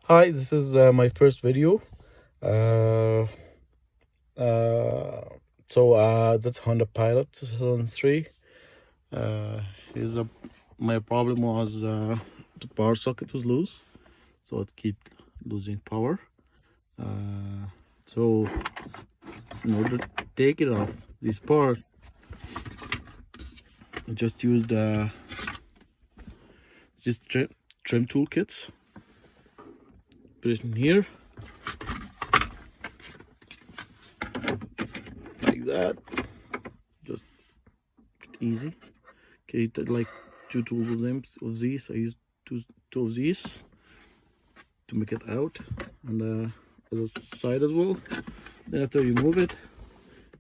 Hi, this is my first video. Uh, that's Honda Pilot 2003. Uh, here's a My problem was the power socket was loose, so it kept losing power. Uh, so in order to take it off this part, I just used this trim toolkits. Put it in here like that. Just easy. Okay, like two tools of these. I used two of these to make it out, and other side as well. Then after you move it,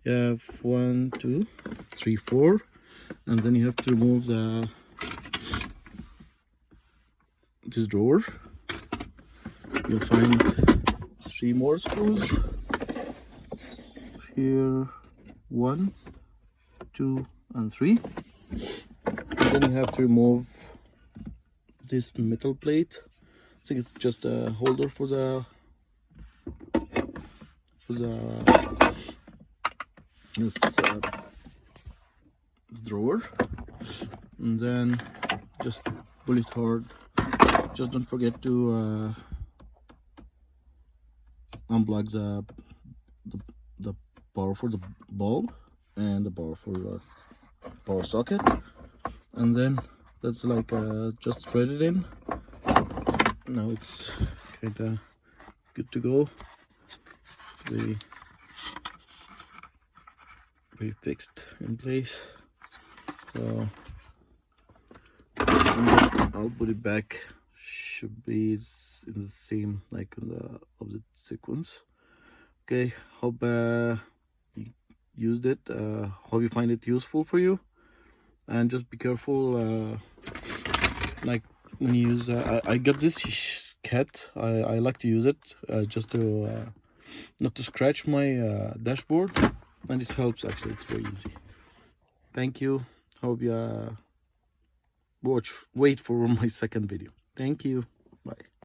you have 1, 2, 3, 4, and then you have to remove this drawer. You'll find 3 more screws here, 1, 2, and 3. And then you have to remove this metal plate. I think it's just a holder for the this drawer, and then just pull it hard. Just don't forget to unplug the power for the bulb and the power for the power socket, and then that's like just thread it in. Now it's kind of good to go. Very fixed in place. So I'll put it back. Should be in the same, like in the opposite sequence. Okay, hope you used it. Hope you find it useful for you, and just be careful. Like when you use, I got this cat. I like to use it just to not to scratch my dashboard, and it helps actually. It's very easy. Thank you. Hope you wait for my second video. Thank you. Bye.